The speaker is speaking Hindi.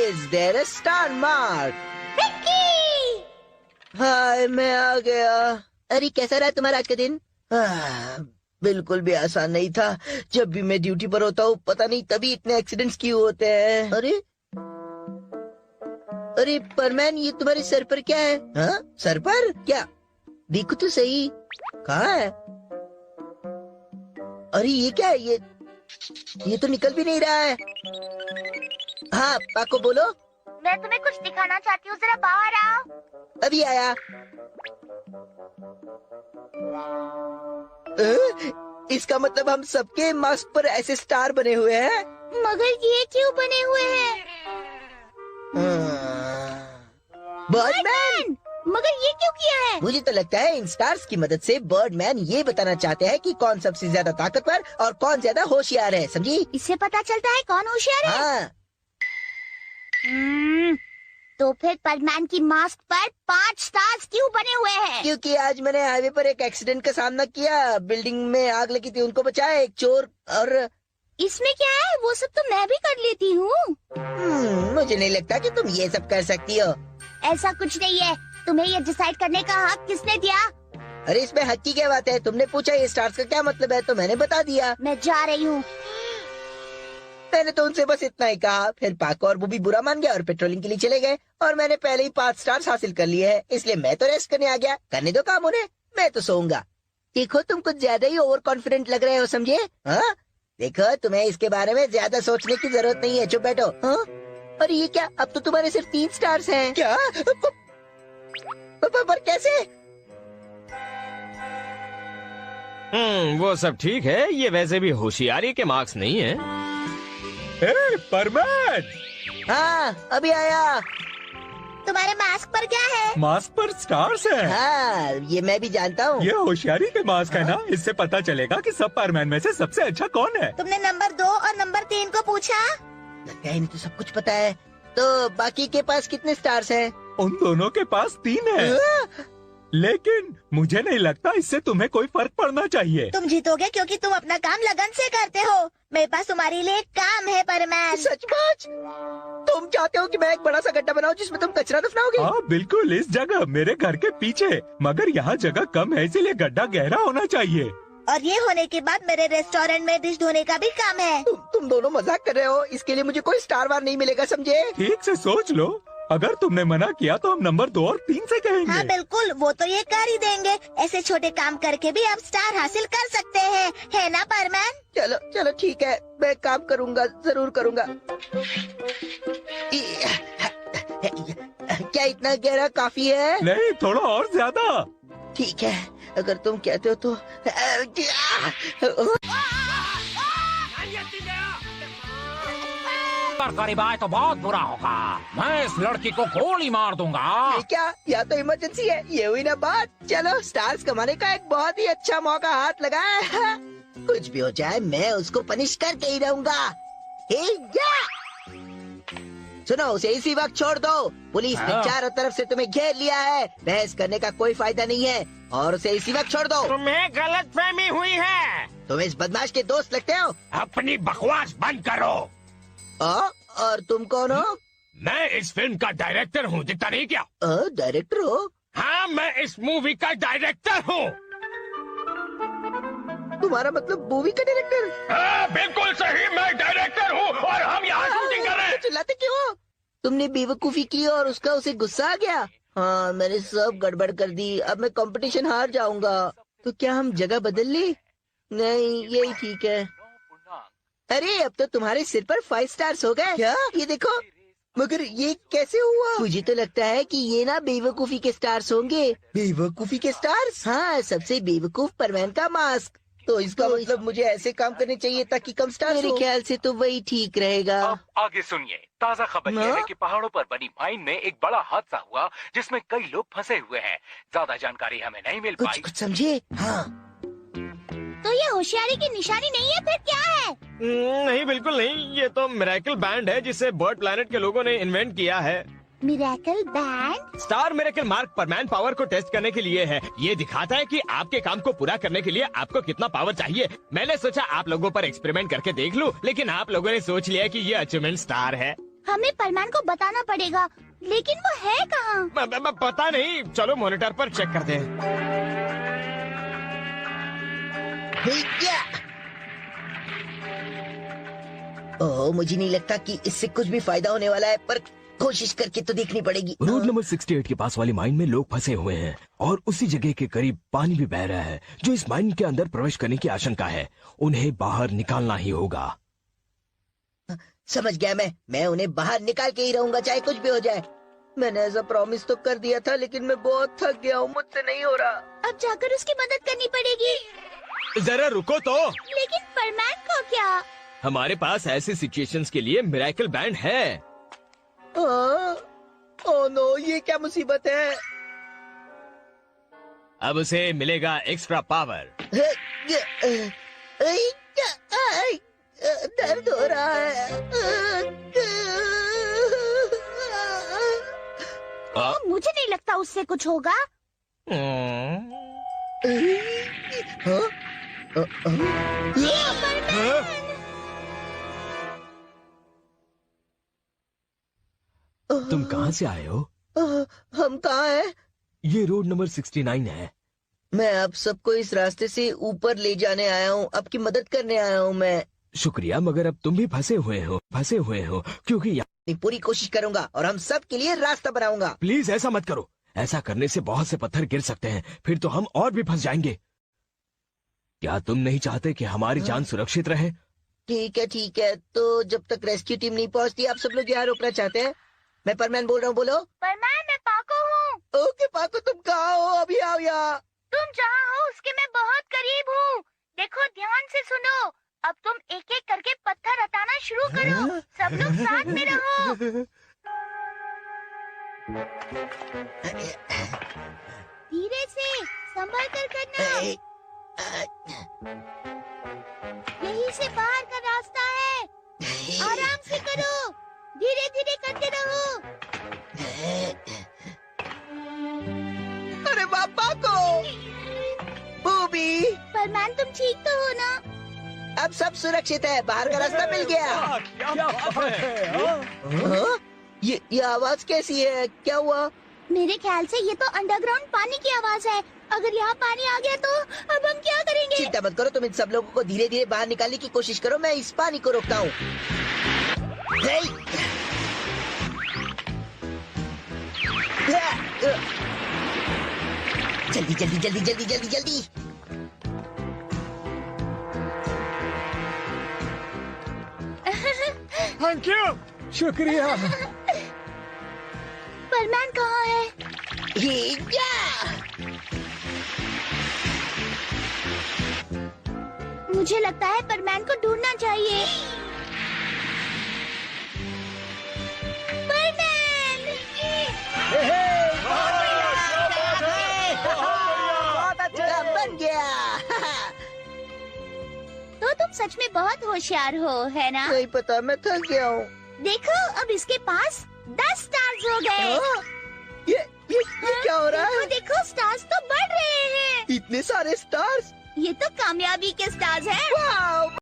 Is there a star mark? Vicky! हाय, मैं आ गया। अरे कैसा रहा तुम्हारा आज का दिन? बिल्कुल भी आसान नहीं था। जब भी मैं ड्यूटी पर होता हूँ पता नहीं तभी इतने एक्सीडेंट्स क्यों होते हैं। अरे अरे परमैन, ये तुम्हारे सर पर क्या है? हाँ, सर पर क्या? देखो तो सही, कहाँ है? अरे ये क्या है? ये तो निकल भी नहीं रहा है। हाँ पाको, बोलो। मैं तुम्हें कुछ दिखाना चाहती हूँ, जरा बाहर आओ। अभी आया। इसका मतलब हम सबके मास्क पर ऐसे स्टार बने हुए हैं। मगर ये क्यों बने हुए हैं? बर्डमैन! मगर ये क्यों किया है? मुझे तो लगता है इन स्टार्स की मदद से बर्डमैन ये बताना चाहते हैं कि कौन सबसे ज्यादा ताकतवर और कौन ज्यादा होशियार है, समझी? इससे पता चलता है कौन होशियार है। हाँ। तो फिर परमैन की मास्क पर 5 स्टार्स क्यों बने हुए हैं? क्योंकि आज मैंने हाईवे पर एक एक्सीडेंट का सामना किया। बिल्डिंग में आग लगी थी, उनको बचाया एक चोर। और इसमें क्या है? वो सब तो मैं भी कर लेती हूँ। मुझे नहीं लगता कि तुम ये सब कर सकती हो। ऐसा कुछ नहीं है। तुम्हें ये डिसाइड करने का हक किसने दिया? अरे इसमें हक की क्या बात है? तुमने पूछा ये स्टार्स का क्या मतलब है तो मैंने बता दिया। मैं जा रही हूँ। मैंने तो उनसे बस इतना ही कहा। फिर पाको और बुबी बुरा मान गया और पेट्रोलिंग के लिए चले गए। और मैंने पहले ही 5 स्टार्स हासिल कर लिए हैं, इसलिए मैं तो रेस्ट करने आ गया। करने दो काम उन्हें, मैं तो सोऊंगा। देखो तुम कुछ ज्यादा ही ओवर कॉन्फिडेंट लग रहे हो, समझे? हाँ, देखो तुम्हें इसके बारे में ज्यादा सोचने की जरूरत नहीं है। चुप बैठो। हाँ? अरे ये क्या? अब तो तुम्हारे सिर्फ 3 स्टार्स हैं। क्या? पर कैसे? वो सब ठीक है। ये वैसे भी होशियारी के मार्क्स नहीं है। परमैन! हाँ अभी आया। तुम्हारे मास्क पर क्या है? मास्क पर स्टार्स है। हाँ ये मैं भी जानता हूँ। ये होशियारी के मास्क है ना, इससे पता चलेगा कि सब परमैन में से सबसे अच्छा कौन है। तुमने नंबर 2 और नंबर 3 को पूछा? लगता है इन्हें तो सब कुछ पता है। तो बाकी के पास कितने स्टार्स हैं? उन दोनों के पास 3 है। लेकिन मुझे नहीं लगता इससे तुम्हें कोई फर्क पड़ना चाहिए। तुम जीतोगे क्योंकि तुम अपना काम लगन से करते हो। मेरे पास तुम्हारे लिए एक काम है परमैन। सचमुच? तुम चाहते हो कि मैं एक बड़ा सा गड्ढा बनाऊं जिसमें तुम कचरा दफनाओगे? हाँ बिल्कुल, इस जगह मेरे घर के पीछे। मगर यहाँ जगह कम है, इसीलिए गड्ढा गहरा होना चाहिए। और ये होने के बाद मेरे रेस्टोरेंट में डिश धोने का भी काम है। तुम दोनों मजाक कर रहे हो। इसके लिए मुझे कोई स्टार वार नहीं मिलेगा, समझे? ठीक से सोच लो। अगर तुमने मना किया तो हम नंबर 2 और 3 से कहेंगे। हाँ बिल्कुल, वो तो ये कर ही देंगे। ऐसे छोटे काम करके भी आप स्टार हासिल कर सकते हैं, है ना परमैन? चलो चलो ठीक है, मैं काम करूँगा, जरूर करूँगा। क्या इतना गहरा काफी है? नहीं, थोड़ा और ज्यादा। ठीक है, अगर तुम कहते हो तो। करीब आए तो बहुत बुरा होगा। मैं इस लड़की को गोली मार दूंगा। ये क्या? या तो इमरजेंसी है। ये हुई ना बात। चलो स्टार्स कमाने का एक बहुत ही अच्छा मौका हाथ लगाया है। कुछ भी हो जाए मैं उसको पनिश करके ही रहूंगा। सुनो, उसे इसी वक्त छोड़ दो। पुलिस ने चारों तरफ से तुम्हें घेर लिया है। बहस करने का कोई फायदा नहीं है और उसे इसी वक्त छोड़ दो। तुम्हें गलतफहमी हुई है। तुम इस बदमाश के दोस्त लगते हो। अपनी बकवास बंद करो। और तुम कौन हो? मैं इस फिल्म का डायरेक्टर हूँ, दिखता नहीं क्या? डायरेक्टर हो? हाँ, मैं इस मूवी का डायरेक्टर हूँ। तुम्हारा मतलब मूवी का डायरेक्टर? हाँ, बिल्कुल सही, मैं डायरेक्टर हूँ और हम यहाँ शूटिंग कर रहे हैं। चिल्लाते क्यों हो? तुमने बेवकूफी की और उसका उसे गुस्सा आ गया। हाँ, मैंने सब गड़बड़ कर दी। अब मैं कंपटीशन हार जाऊंगा। तो क्या हम जगह बदल ले? नहीं, यही ठीक है। अरे अब तो तुम्हारे सिर पर 5 स्टार्स हो गए। क्या? ये देखो। मगर ये कैसे हुआ? मुझे तो लगता है कि ये ना बेवकूफी के स्टार्स होंगे। बेवकूफी के स्टार्स? हाँ, सबसे बेवकूफ परमैन का मास्क। तो इसका मतलब मुझे ऐसे काम करने चाहिए ताकि कम स्टार्स हो। मेरे ख्याल से तो वही ठीक रहेगा। अब आगे सुनिए। ताज़ा खबर यह है कि पहाड़ों पर बनी माइन में एक बड़ा हादसा हुआ जिसमें कई लोग फंसे हुए हैं। ज्यादा जानकारी हमें नहीं मिल पाई। कुछ समझे? हाँ। तो ये होशियारी की निशानी नहीं है, फिर क्या है? नहीं, बिल्कुल नहीं। ये तो मिरेकल बैंड है जिसे बर्ड प्लैनेट के लोगों ने इन्वेंट किया है। Miracle band? Star miracle mark परमैन पावर को टेस्ट करने के लिए है। ये दिखाता है कि आपके काम को पूरा करने के लिए आपको कितना पावर चाहिए। मैंने सोचा आप लोगों पर एक्सपेरिमेंट करके देख लूं, लेकिन आप लोगों ने सोच लिया कि ये अचीवमेंट स्टार है। हमें परमैन को बताना पड़ेगा, लेकिन वो है कहाँ? पता नहीं, चलो मॉनिटर पर चेक करते हैं। या! ओह, मुझे नहीं लगता कि इससे कुछ भी फायदा होने वाला है, पर कोशिश करके तो देखनी पड़ेगी। रोड नंबर 68 के पास वाली माइन में लोग फंसे हुए हैं और उसी जगह के करीब पानी भी बह रहा है, जो इस माइन के अंदर प्रवेश करने की आशंका है। उन्हें बाहर निकालना ही होगा। समझ गया मैं उन्हें बाहर निकाल के ही रहूंगा, चाहे कुछ भी हो जाए। मैंने ऐसा प्रॉमिस तो कर दिया था, लेकिन मैं बहुत थक गया हूँ, मुझसे नहीं हो रहा। अब जाकर उसकी मदद करनी पड़ेगी। जरा रुको तो। लेकिन परमैन को क्या? हमारे पास ऐसी सिचुएशंस के लिए मिरेकल बैंड है। ओह नो, ये क्या मुसीबत है। अब उसे मिलेगा एक्स्ट्रा पावर। दर्द हो रहा है। मुझे नहीं लगता उससे कुछ होगा। तुम कहाँ से आए हो? हम कहाँ हैं? ये रोड नंबर 69 है। मैं आप सबको इस रास्ते से ऊपर ले जाने आया हूँ, आपकी मदद करने आया हूँ मैं। शुक्रिया, मगर अब तुम भी फंसे हुए हो क्योंकि अपनी पूरी कोशिश करूंगा और हम सब के लिए रास्ता बनाऊंगा। प्लीज ऐसा मत करो। ऐसा करने से बहुत से पत्थर गिर सकते हैं, फिर तो हम और भी फंस जाएंगे। क्या तुम नहीं चाहते कि हमारी जान सुरक्षित रहे? ठीक है, तो जब तक रेस्क्यू टीम नहीं पहुंचती, आप सब लोग यहाँ रुकना चाहते हैं? मैं परमैन बोल रहा हूँ, बोलो। परमैन, मैं पाको हूँ। ओके पाको, तुम कहाँ हो? अभी आओ यहाँ। तुम जहाँ हो उसके मैं बहुत करीब हूँ। देखो, ध्यान से सुनो। अब तुम एक एक करके पत्थर हटाना शुरू करो। सब लोग साथ में रहो। धीरे से, संभल कर करना। यहीं से बाहर का रास्ता है। आराम से करो, धीरे धीरे करते रहो। अरे वाह पाको, बूबी, परमैन, तुम ठीक तो हो ना? अब सब सुरक्षित है, बाहर का रास्ता मिल गया। हाँ? ये आवाज कैसी है? क्या हुआ? मेरे ख्याल से ये तो अंडरग्राउंड पानी की आवाज है। अगर यहाँ पानी आ गया तो अब हम क्या करेंगे? चिंता मत करो, तुम इन सब लोगों को धीरे धीरे बाहर निकालने की कोशिश करो, मैं इस पानी को रोकता हूँ। जल्दी जल्दी जल्दी जल्दी जल्दी जल्दी। थैंक यू, शुक्रिया। परमैन कहाँ है? मुझे लगता है परमैन को ढूंढना चाहिए। परमैन! बहुत अच्छा बन गया। तो तुम सच में बहुत होशियार हो, है ना? नहीं पता, मैं थक गया हूँ। देखो, अब इसके पास 10 स्टार्स हो गए। ये क्या हो रहा है? देखो, स्टार्स तो बढ़ रहे हैं। इतने सारे स्टार्स। ये तो कामयाबी के स्टार्स हैं। वाह!